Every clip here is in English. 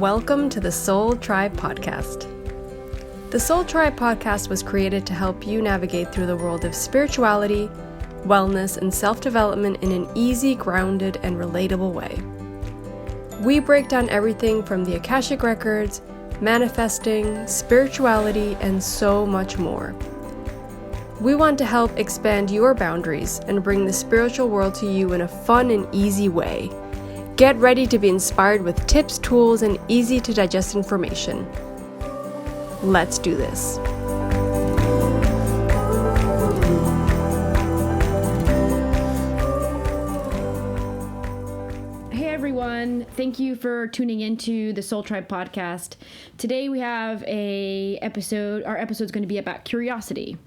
Welcome to the Soul Tribe Podcast. The Soul Tribe Podcast was created to help you navigate through the world of spirituality, wellness, and self-development in an easy, grounded, and relatable way. We break down everything from the Akashic Records, manifesting, spirituality, and so much more. We want to help expand your boundaries and bring the spiritual world to you in a fun and easy way. Get ready to be inspired with tips, tools, and easy to digest information. Let's do this. Hey everyone, thank you for tuning into the Soul Tribe Podcast. Today we have our episode's going to be about curiosity.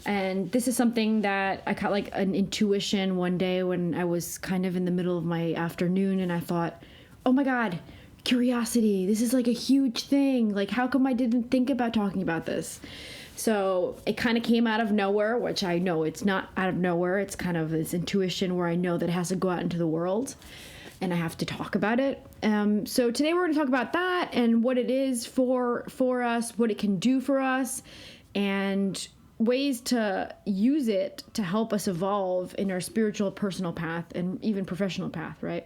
And this is something that I got like an intuition one day when I was kind of in the middle of my afternoon, and I thought, oh my God, curiosity. This is like a huge thing. Like, how come I didn't think about talking about this? So it kind of came out of nowhere, which I know it's not out of nowhere. It's kind of this intuition where I know that it has to go out into the world and I have to talk about it. So today we're going to talk about that and what it is for us, what it can do for us, and ways to use it to help us evolve in our spiritual, personal path, and even professional path, right?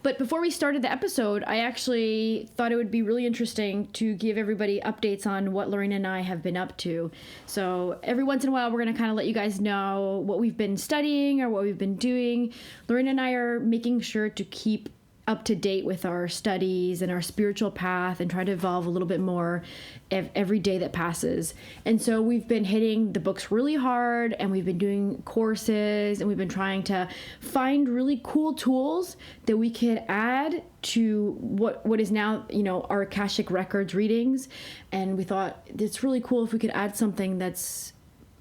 But before we started the episode, I actually thought it would be really interesting to give everybody updates on what Lorena and I have been up to. So every once in a while, we're going to kind of let you guys know what we've been studying or what we've been doing. Lorena and I are making sure to keep up to date with our studies and our spiritual path and try to evolve a little bit more every day that passes. And so we've been hitting the books really hard, and we've been doing courses, and we've been trying to find really cool tools that we could add to what is now, our Akashic Records readings. And we thought it's really cool if we could add something that's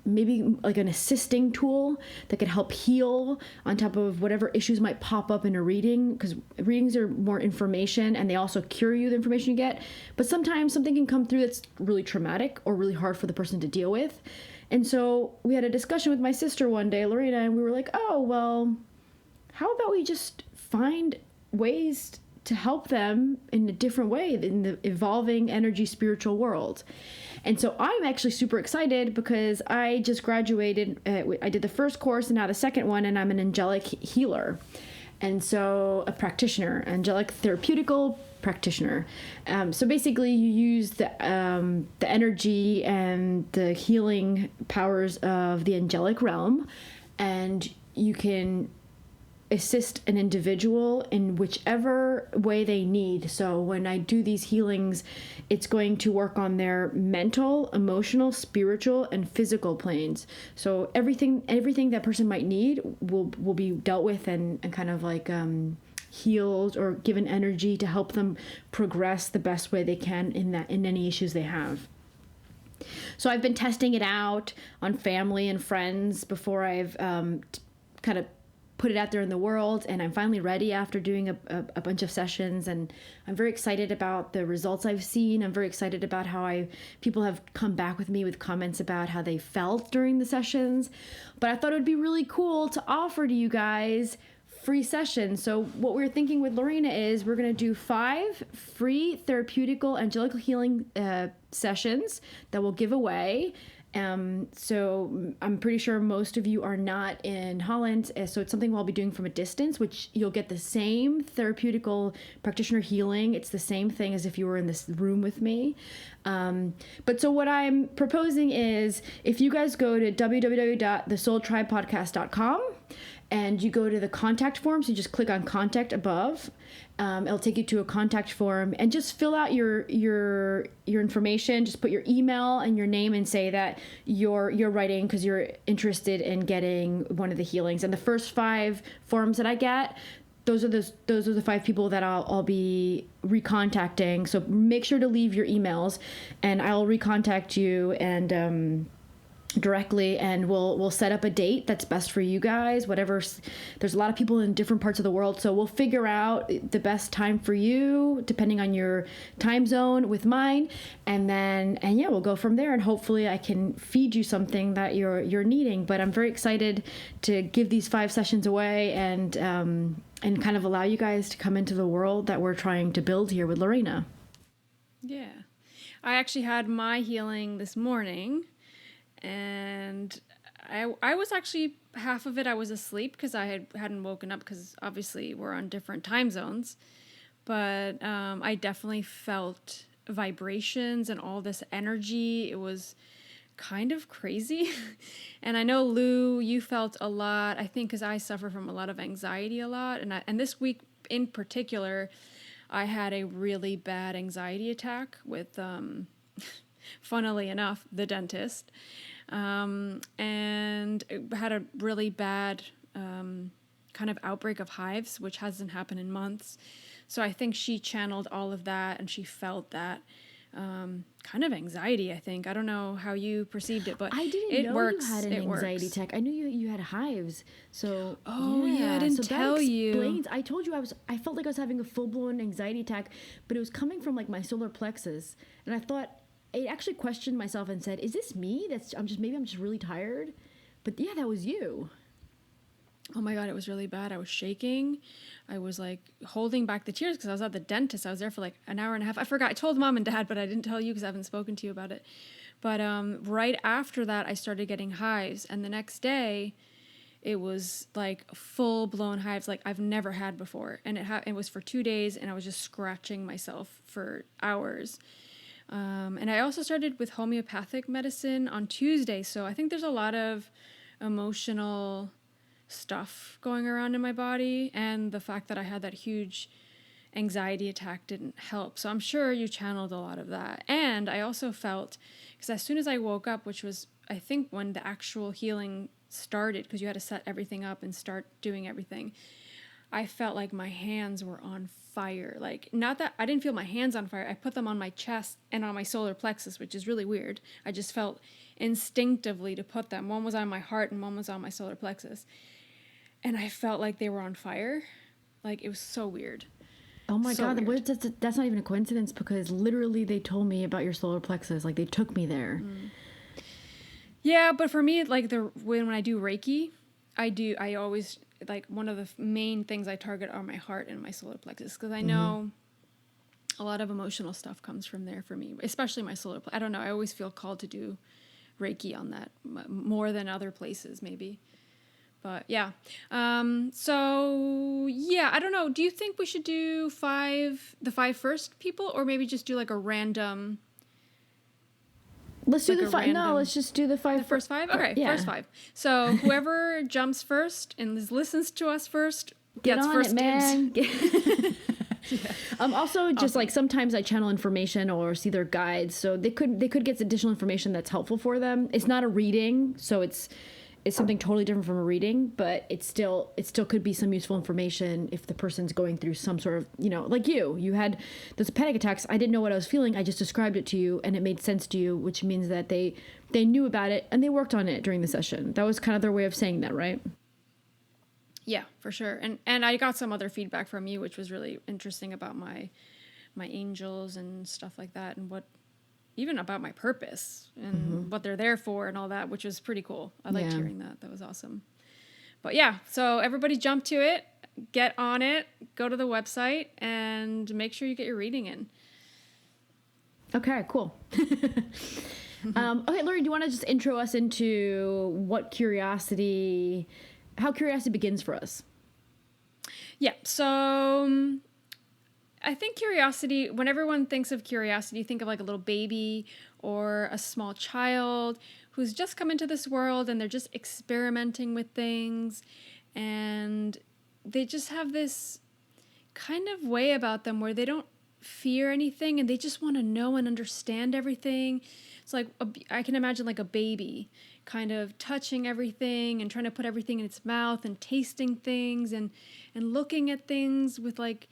maybe like an assisting tool that could help heal on top of whatever issues might pop up in a reading, because readings are more information and they also cure you the information you get. But sometimes something can come through that's really traumatic or really hard for the person to deal with. And so we had a discussion with my sister one day, Lorena, and we were like, oh, well, how about we just find ways to help them in a different way in the evolving energy spiritual world. And so I'm actually super excited because I just graduated. I did the first course and now the second one, and I'm an angelic healer. And so a practitioner, angelic therapeutical practitioner. So basically you use the energy and the healing powers of the angelic realm, and you can assist an individual in whichever way they need. So when I do these healings, it's going to work on their mental, emotional, spiritual, and physical planes. So everything that person might need will be dealt with and kind of like healed or given energy to help them progress the best way they can in any issues they have. So I've been testing it out on family and friends before I've kind of put it out there in the world, and I'm finally ready after doing a bunch of sessions, and I'm very excited about the results I've seen. I'm very excited about how people have come back with me with comments about how they felt during the sessions. But I thought it would be really cool to offer to you guys free sessions. So what we're thinking with Lorena is we're going to do 5 free therapeutical angelical healing sessions that we'll give away. So I'm pretty sure most of you are not in Holland, so it's something we'll be doing from a distance, which you'll get the same therapeutical practitioner healing. It's the same thing as if you were in this room with me. But so what I'm proposing is if you guys go to www.thesoultribepodcast.com and you go to the contact form, so you just click on contact above. It'll take you to a contact form, and just fill out your information. Just put your email and your name and say that you're writing because you're interested in getting one of the healings. And the first 5 forms that I get, those are the 5 people that I'll be recontacting. So make sure to leave your emails, and I'll recontact you and directly, and we'll set up a date that's best for you guys. There's a lot of people in different parts of the world, so we'll figure out the best time for you depending on your time zone with mine, and we'll go from there, and hopefully I can feed you something that you're needing. But I'm very excited to give these 5 sessions away, and and kind of allow you guys to come into the world that we're trying to build here with Lorena. Yeah. I actually had my healing this morning, and I was actually, half of it I was asleep because I hadn't woken up, because obviously we're on different time zones. But I definitely felt vibrations and all this energy. It was kind of crazy. And I know, Lou, you felt a lot, I think, because I suffer from a lot of anxiety a lot. And this week in particular, I had a really bad anxiety attack with, funnily enough, the dentist. And it had a really bad kind of outbreak of hives, which hasn't happened in months. So I think she channeled all of that, and she felt that kind of anxiety, I think. I don't know how you perceived it, but I didn't it know works. you had an It anxiety works. attack. I knew you had hives. So Oh, yeah, I didn't so tell that you. explains. I told you I felt like I was having a full-blown anxiety attack, but it was coming from like my solar plexus. And I thought, I actually questioned myself and said, is this me? I'm just really tired. But yeah, that was you. Oh my God, it was really bad. I was shaking. I was like holding back the tears because I was at the dentist. I was there for like an hour and a half. I forgot. I told Mom and Dad, but I didn't tell you because I haven't spoken to you about it. But right after that, I started getting hives. And the next day, it was like full blown hives like I've never had before. And it was for 2 days, and I was just scratching myself for hours. And I also started with homeopathic medicine on Tuesday. So I think there's a lot of emotional stuff going around in my body, and the fact that I had that huge anxiety attack didn't help. So I'm sure you channeled a lot of that. And I also felt, because as soon as I woke up, which was I think when the actual healing started, because you had to set everything up and start doing everything, I felt like my hands were on fire. Like, not that I didn't feel my hands on fire, I put them on my chest and on my solar plexus, which is really weird. I just felt instinctively to put them. One was on my heart and one was on my solar plexus. And I felt like they were on fire. Like, it was so weird. Oh my God, that's not even a coincidence, because literally they told me about your solar plexus. Like, they took me there. Yeah, but for me, like when I do Reiki, I always, like, one of the main things I target are my heart and my solar plexus, because I know a lot of emotional stuff comes from there for me, especially my solar plexus. I don't know, I always feel called to do Reiki on that more than other places maybe. But yeah. So yeah, I don't know. Do you think we should do the 5 first people, or maybe just do like a random? Let's do the 5. No, let's just do the 5. The first 5? Okay, yeah. First 5. So whoever jumps first and listens to us first gets on first it, man. dibs. Also, just like sometimes I channel information or see their guides, so they could get additional information that's helpful for them. It's not a reading, so it's something totally different from a reading, but it still could be some useful information if the person's going through some sort of, like you had those panic attacks. I didn't know what I was feeling. I just described it to you and it made sense to you, which means that they knew about it and they worked on it during the session. That was kind of their way of saying that, right? Yeah, for sure. And I got some other feedback from you, which was really interesting about my angels and stuff like that, and even about my purpose and what they're there for and all that, which was pretty cool. I liked hearing that. That was awesome. But yeah, so everybody jump to it, get on it, go to the website, and make sure you get your reading in. Okay, cool. Okay, Lori, do you want to just intro us into how curiosity begins for us? Yeah, so I think curiosity, when everyone thinks of curiosity, think of like a little baby or a small child who's just come into this world and they're just experimenting with things, and they just have this kind of way about them where they don't fear anything and they just want to know and understand everything. It's like, I can imagine like a baby kind of touching everything and trying to put everything in its mouth and tasting things and looking at things with like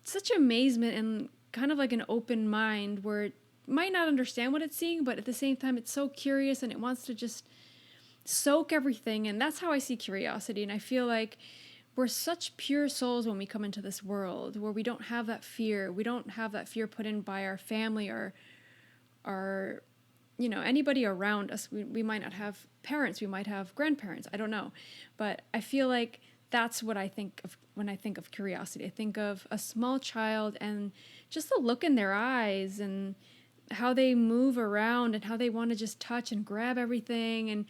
such amazement and kind of like an open mind, where it might not understand what it's seeing, but at the same time it's so curious and it wants to just soak everything. And that's how I see curiosity. And I feel like we're such pure souls when we come into this world, where we don't have that fear. We don't have that fear put in by our family or our anybody around us. We might not have parents, we might have grandparents, I don't know. But I feel like that's what I think of when I think of curiosity. I think of a small child and just the look in their eyes and how they move around and how they want to just touch and grab everything. And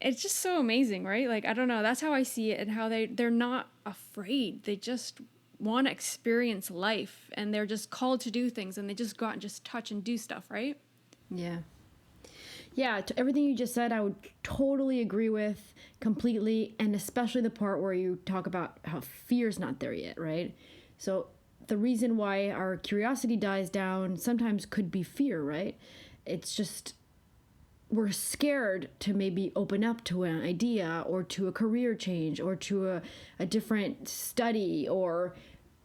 it's just so amazing, right? Like, I don't know, that's how I see it, and how they're not afraid. They just want to experience life, and they're just called to do things, and they just go out and just touch and do stuff, right? Yeah. Yeah, to everything you just said, I would totally agree with completely, and especially the part where you talk about how fear's not there yet, right? So the reason why our curiosity dies down sometimes could be fear, right? It's just we're scared to maybe open up to an idea or to a career change or to a different study or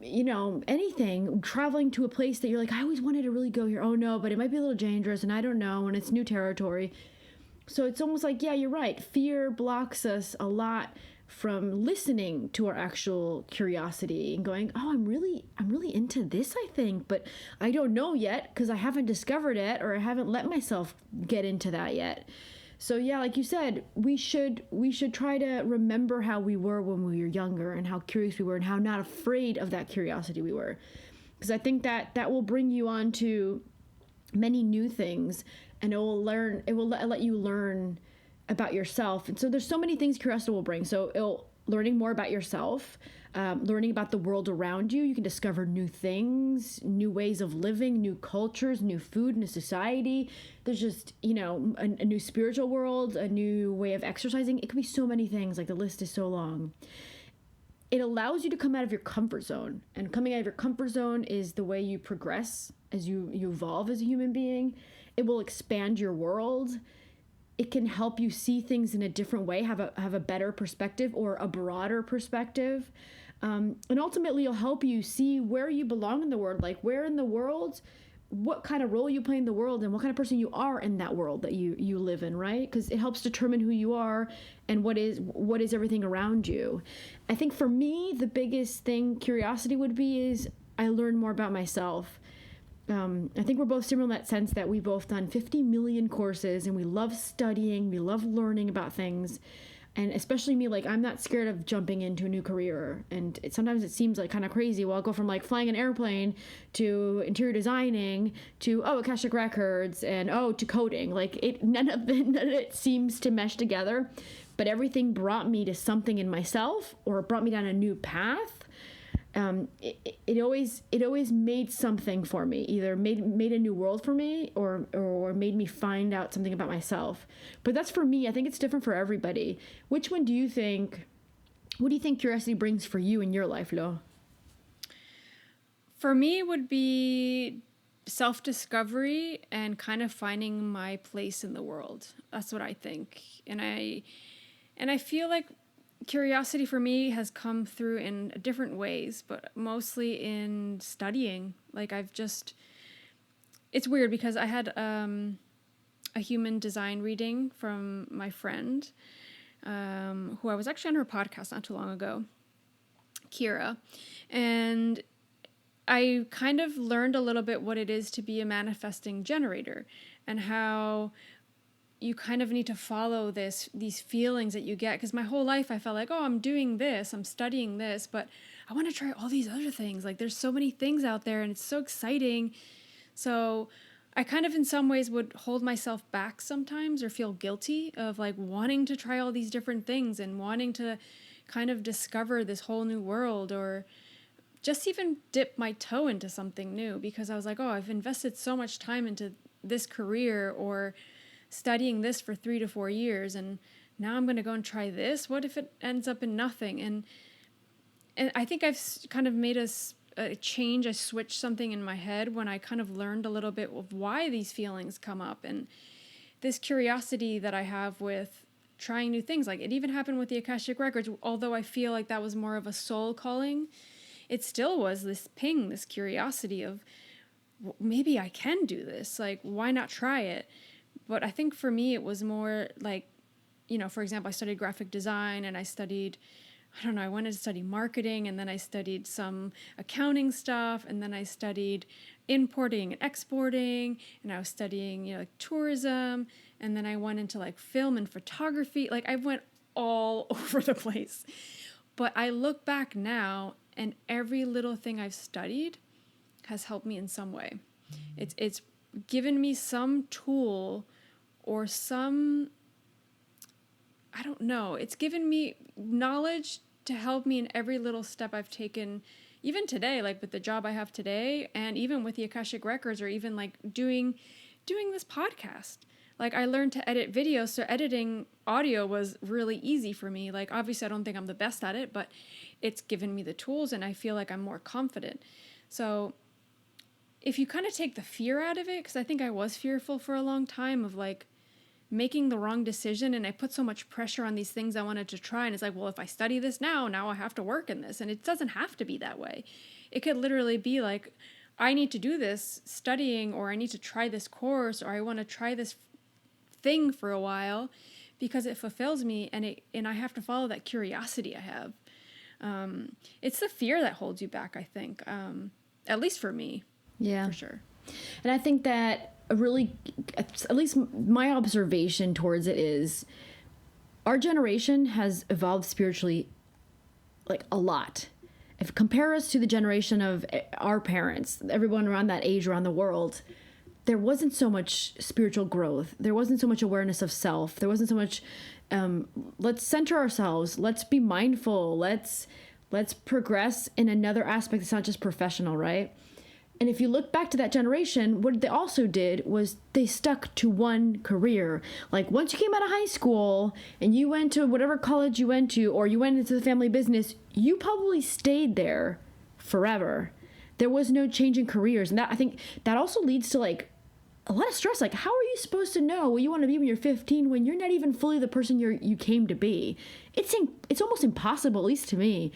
anything, traveling to a place that you're like, I always wanted to really go here. Oh no, but it might be a little dangerous and I don't know, and it's new territory. So it's almost like, yeah, you're right. Fear blocks us a lot from listening to our actual curiosity and going, oh, I'm really into this, I think, but I don't know yet because I haven't discovered it, or I haven't let myself get into that yet. So yeah, like you said, we should try to remember how we were when we were younger and how curious we were and how not afraid of that curiosity we were. Because I think that will bring you on to many new things, and it will let you learn about yourself. And so there's so many things curiosity will bring. So learning more about yourself, learning about the world around you. You can discover new things, new ways of living, new cultures, new food, new society. There's just, a new spiritual world, a new way of exercising. It could be so many things. Like, the list is so long. It allows you to come out of your comfort zone. And coming out of your comfort zone is the way you progress as you evolve as a human being. It will expand your world. It can help you see things in a different way, have a better perspective or a broader perspective. And ultimately, it'll help you see where you belong in the world, like where in the world, what kind of role you play in the world, and what kind of person you are in that world that you live in, right? Because it helps determine who you are and what is everything around you. I think for me, the biggest thing curiosity would be is I learn more about myself. I think we're both similar in that sense that we've both done 50 million courses and we love studying, we love learning about things. And especially me, like, I'm not scared of jumping into a new career. And sometimes it seems like kind of crazy. Well, I'll go from like flying an airplane to interior designing to, Akashic Records and, to coding. Like, none of it seems to mesh together. But everything brought me to something in myself, or it brought me down a new path. It always made something for me, either made a new world for me or made me find out something about myself. But that's for me. I think it's different for everybody. What do you think curiosity brings for you in your life, Lo? For me, it would be self-discovery and kind of finding my place in the world. That's what I think. And I feel like curiosity for me has come through in different ways, but mostly in studying. Like, it's weird because I had a human design reading from my friend, who I was actually on her podcast not too long ago, Kira. And I kind of learned a little bit what it is to be a manifesting generator and how you kind of need to follow these feelings that you get. Because my whole life I felt like, I'm doing this, I'm studying this, but I want to try all these other things. Like, there's so many things out there and it's so exciting. So I kind of in some ways would hold myself back sometimes, or feel guilty of like wanting to try all these different things and wanting to kind of discover this whole new world, or just even dip my toe into something new, because I was like, I've invested so much time into this career or studying this for 3 to 4 years, and now I'm going to go and try this. What if it ends up in nothing? And I think I've kind of made a change, I switched something in my head when I kind of learned a little bit of why these feelings come up, and this curiosity that I have with trying new things. Like, it even happened with the Akashic Records. Although I feel like that was more of a soul calling, it still was this ping, this curiosity of, maybe I can do this. Like, why not try it? But I think for me, it was more like, for example, I studied graphic design, and I wanted to study marketing, and then I studied some accounting stuff, and then I studied importing and exporting, and I was studying, like tourism, and then I went into like film and photography. Like, I went all over the place. But I look back now, and every little thing I've studied has helped me in some way. It's given me some tool or some, I don't know, it's given me knowledge to help me in every little step I've taken, even today, like with the job I have today, and even with the Akashic Records, or even like doing this podcast. Like, I learned to edit videos, so editing audio was really easy for me. Like, obviously I don't think I'm the best at it, but it's given me the tools, and I feel like I'm more confident. So if you kind of take the fear out of it, because I think I was fearful for a long time of like making the wrong decision, and I put so much pressure on these things I wanted to try, and it's like, well, if I study this now I have to work in this, and it doesn't have to be that way. It could literally be like, I need to do this studying, or I need to try this course, or I want to try this thing for a while because it fulfills me, and I have to follow that curiosity I have. It's the fear that holds you back, I think, at least for me. Yeah, for sure. And I think that really, at least my observation towards it is, our generation has evolved spiritually like a lot. If compare us to the generation of our parents, everyone around that age around the world, there wasn't so much spiritual growth. There wasn't so much awareness of self. There wasn't so much, let's center ourselves. Let's be mindful. Let's progress in another aspect that's not just professional, right? And if you look back to that generation, what they also did was they stuck to one career. Like, once you came out of high school and you went to whatever college you went to, or you went into the family business, you probably stayed there forever. There was no change in careers. And that, I think that also leads to like a lot of stress. Like, how are you supposed to know what you want to be when you're 15 when you're not even fully the person you came to be? It's almost impossible, at least to me,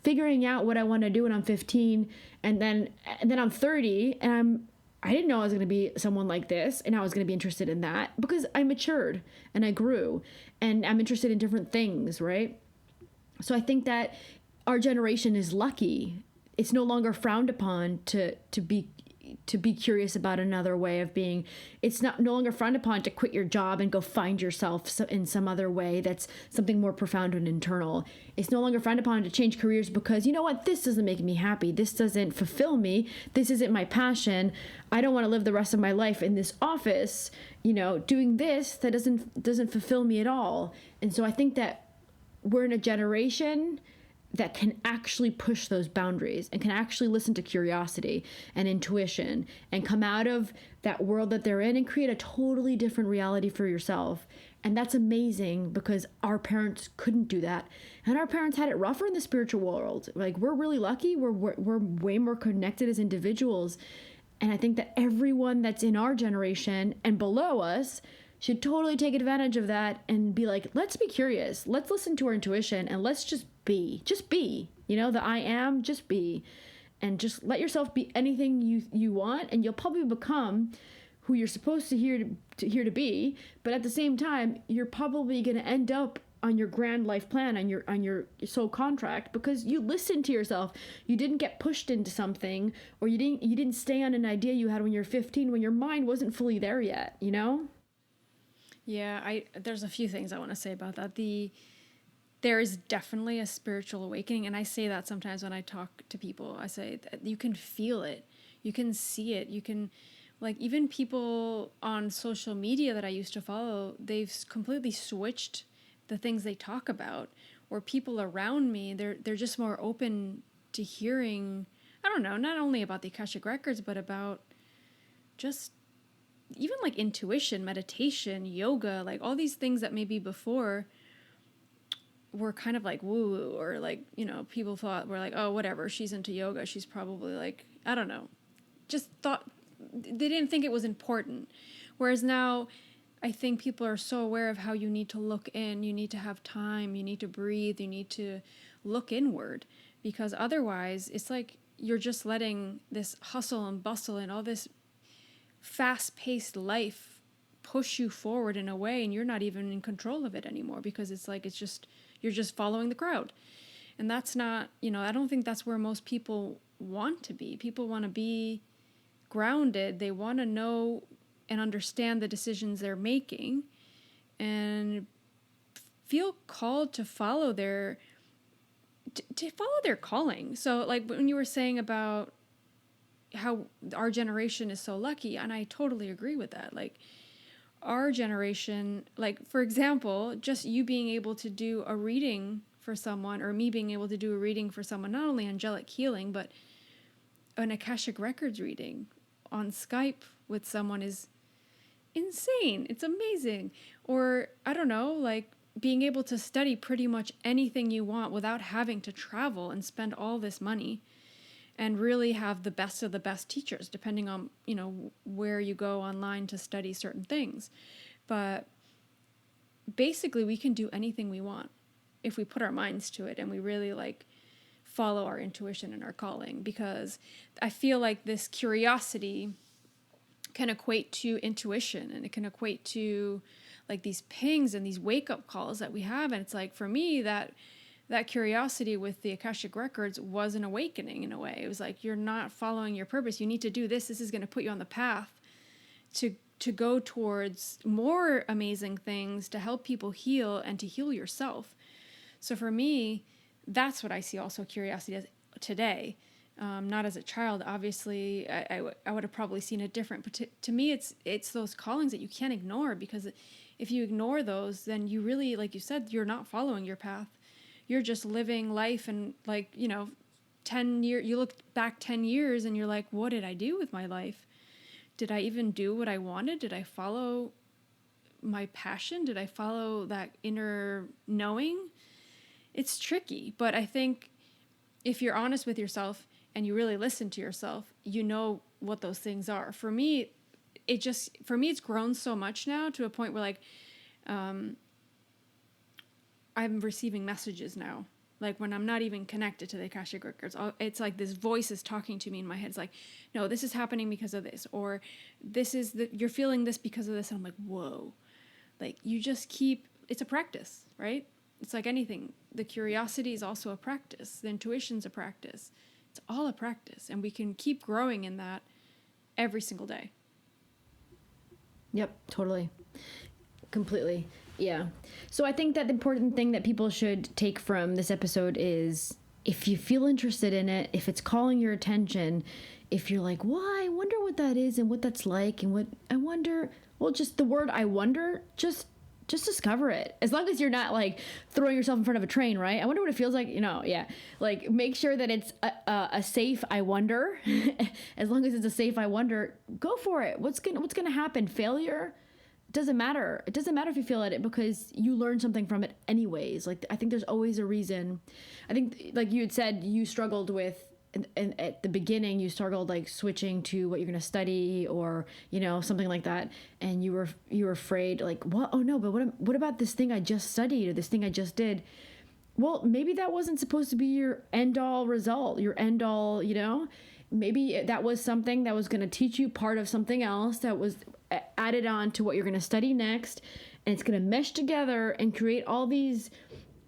figuring out what I want to do when I'm 15, and then I'm 30, and I didn't know I was going to be someone like this, and I was going to be interested in that, because I matured and I grew, and I'm interested in different things, right? So I think that our generation is lucky. It's no longer frowned upon to be curious about another way of being. It's no longer frowned upon to quit your job and go find yourself in some other way that's something more profound and internal. It's no longer frowned upon to change careers because, you know what, this doesn't make me happy. This doesn't fulfill me. This isn't my passion. I don't want to live the rest of my life in this office, doing this that doesn't fulfill me at all. And so I think that we're in a generation that can actually push those boundaries and can actually listen to curiosity and intuition and come out of that world that they're in and create a totally different reality for yourself. And that's amazing, because our parents couldn't do that. And our parents had it rougher in the spiritual world. Like, we're really lucky. We're way more connected as individuals. And I think that everyone that's in our generation and below us should totally take advantage of that and be like, let's be curious. Let's listen to our intuition, and let's just be. Just be. The I am, just be. And just let yourself be anything you want, and you'll probably become who you're supposed to here to be. But at the same time, you're probably going to end up on your grand life plan, on your soul contract, because you listened to yourself. You didn't get pushed into something, or you didn't stay on an idea you had when you're 15, when your mind wasn't fully there yet, Yeah, there's a few things I want to say about that. There is definitely a spiritual awakening, and I say that sometimes when I talk to people. I say that you can feel it, you can see it, you can, like, even people on social media that I used to follow, they've completely switched the things they talk about, or people around me, they're just more open to hearing, I don't know, not only about the Akashic Records, but about just even like intuition, meditation, yoga, like all these things that maybe before were kind of like woo-woo, or like, people thought were like, oh, whatever, she's into yoga, she's probably like, I don't know, just thought, they didn't think it was important. Whereas now, I think people are so aware of how you need to look in, you need to have time, you need to breathe, you need to look inward, because otherwise it's like you're just letting this hustle and bustle and all this fast-paced life push you forward in a way, and you're not even in control of it anymore, because it's like you're just following the crowd. And that's not, I don't think that's where most people want to be. People want to be grounded. They want to know and understand the decisions they're making and feel called to follow their to follow their calling. So like when you were saying about how our generation is so lucky, and I totally agree with that. Like our generation, like for example, just you being able to do a reading for someone, or me being able to do a reading for someone, not only angelic healing, but an Akashic Records reading on Skype with someone is insane. It's amazing. Or I don't know, like being able to study pretty much anything you want without having to travel and spend all this money, and really have the best of the best teachers, depending on, where you go online to study certain things. But basically we can do anything we want if we put our minds to it and we really like follow our intuition and our calling. Because I feel like this curiosity can equate to intuition, and it can equate to like these pings and these wake-up calls that we have. And it's like, for me, that curiosity with the Akashic Records was an awakening in a way. It was like, you're not following your purpose. You need to do this. This is going to put you on the path to go towards more amazing things, to help people heal and to heal yourself. So for me, that's what I see also curiosity as today. Not as a child, obviously, I would have probably seen it different. But to me, it's those callings that you can't ignore, because if you ignore those, then you really, like you said, you're not following your path. You're just living life, and 10 years, you look back 10 years and you're like, what did I do with my life? Did I even do what I wanted? Did I follow my passion? Did I follow that inner knowing? It's tricky, but I think if you're honest with yourself and you really listen to yourself, you know what those things are. For me, it's grown so much now to a point where I'm receiving messages now. Like when I'm not even connected to the Akashic Records, it's like this voice is talking to me in my head. It's like, no, this is happening because of this, or you're feeling this because of this. And I'm like, whoa, like you just it's a practice, right? It's like anything. The curiosity is also a practice. The intuition's a practice. It's all a practice. And we can keep growing in that every single day. Yep, totally. Completely. Yeah. So I think that the important thing that people should take from this episode is, if you feel interested in it, if it's calling your attention, if you're like, well, I wonder what that is and what that's like and what I wonder, well, just the word I wonder, just discover it. As long as you're not like throwing yourself in front of a train, right? I wonder what it feels like, yeah. Like make sure that it's a safe I wonder. As long as it's a safe I wonder, go for it. What's going to happen? Failure? Doesn't matter. It doesn't matter if you feel at it, because you learn something from it anyways. Like, I think there's always a reason. I think, like you had said, you struggled with, and at the beginning, you struggled like switching to what you're going to study, or, something like that. And you were afraid, like, what? Oh no, but what about this thing I just studied, or this thing I just did? Well, maybe that wasn't supposed to be your end all result, your end all, maybe that was something that was going to teach you part of something else that was added on to what you're going to study next. And it's going to mesh together and create all these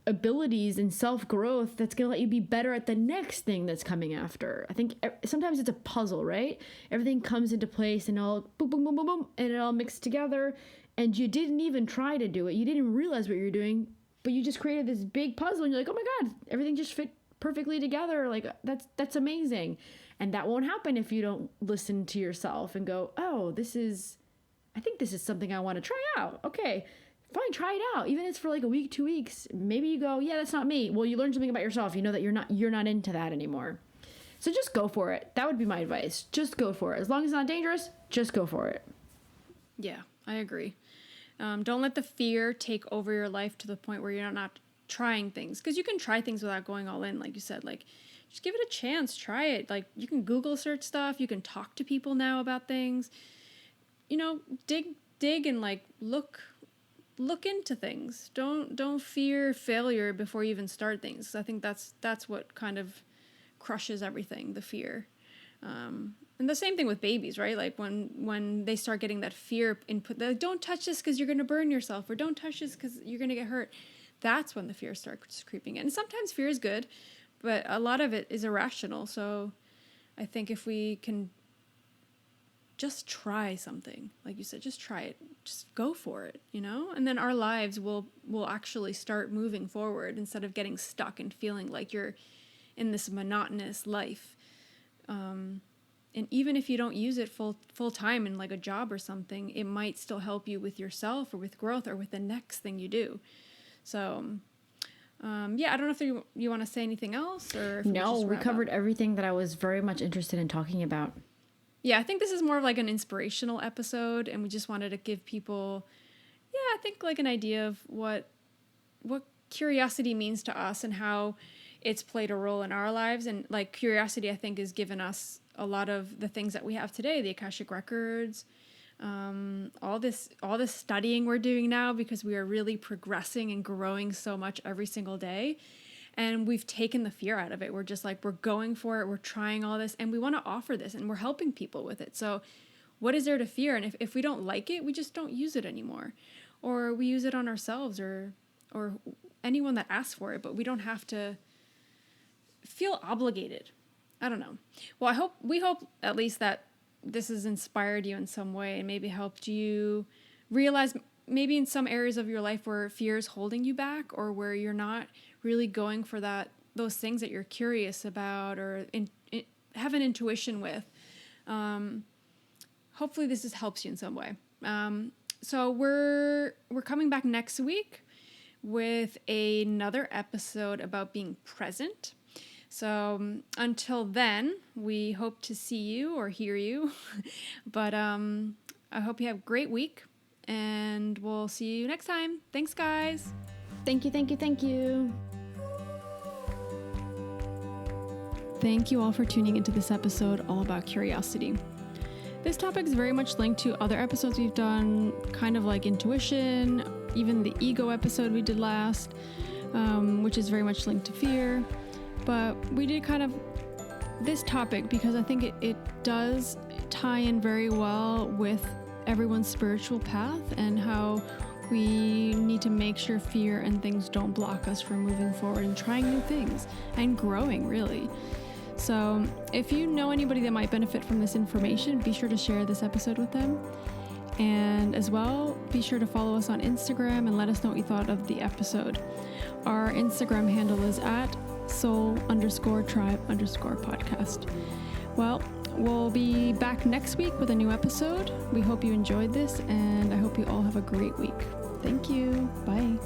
abilities and self-growth that's going to let you be better at the next thing that's coming after. I think sometimes it's a puzzle, right? Everything comes into place and all boom, boom, boom, boom, boom, and it all mixed together. And you didn't even try to do it. You didn't realize what you're doing, but you just created this big puzzle, and you're like, oh my God, everything just fit perfectly together. Like that's amazing. And that won't happen if you don't listen to yourself and go, oh, I think this is something I want to try out. Okay, fine, try it out. Even if it's for like a week, 2 weeks, maybe you go, yeah, that's not me. Well, you learn something about yourself. You know that you're not into that anymore. So just go for it. That would be my advice. Just go for it. As long as it's not dangerous, just go for it. Yeah, I agree. Don't let the fear take over your life to the point where you're not trying things, because you can try things without going all in. Like you said, like just give it a chance, try it. Like you can Google search stuff, you can talk to people now about things, dig and like look into things. Don't fear failure before you even start things. I think that's what kind of crushes everything, the fear. And the same thing with babies, right? Like when they start getting that fear input, like, don't touch this because you're going to burn yourself, or don't touch this because you're going to get hurt. That's when the fear starts creeping in. And sometimes fear is good, but a lot of it is irrational. So I think if we can just try something. Like you said, just try it. Just go for it, And then our lives will actually start moving forward instead of getting stuck and feeling like you're in this monotonous life. And even if you don't use it full time in like a job or something, it might still help you with yourself or with growth or with the next thing you do. So, I don't know if you want to say anything else or if No, we covered everything that I was very much interested in talking about. Yeah, I think this is more of like an inspirational episode, and we just wanted to give people, I think like an idea of what curiosity means to us and how it's played a role in our lives. And like curiosity, I think, has given us a lot of the things that we have today, the Akashic Records, all this studying we're doing now, because we are really progressing and growing so much every single day. And we've taken the fear out of it. We're just like, we're going for it. We're trying all this and we want to offer this and we're helping people with it. So what is there to fear? And if we don't like it, we just don't use it anymore, or we use it on ourselves or anyone that asks for it, but we don't have to feel obligated. I don't know. Well, we hope at least that this has inspired you in some way and maybe helped you realize maybe in some areas of your life where fear is holding you back, or where you're not really going for those things that you're curious about or have an intuition with. Hopefully this just helps you in some way. So we're coming back next week with another episode about being present. So until then, we hope to see you or hear you. But I hope you have a great week, and we'll see you next time. Thanks, guys. Thank you, thank you, thank you. Thank you all for tuning into this episode all about curiosity. This topic is very much linked to other episodes we've done, kind of like intuition, even the ego episode we did last, which is very much linked to fear. But we did kind of this topic because I think it does tie in very well with everyone's spiritual path and how we need to make sure fear and things don't block us from moving forward and trying new things and growing, really. So if you know anybody that might benefit from this information, be sure to share this episode with them. And as well, be sure to follow us on Instagram and let us know what you thought of the episode. Our Instagram handle is at soul_tribe_podcast. Well, we'll be back next week with a new episode. We hope you enjoyed this, and I hope you all have a great week. Thank you. Bye.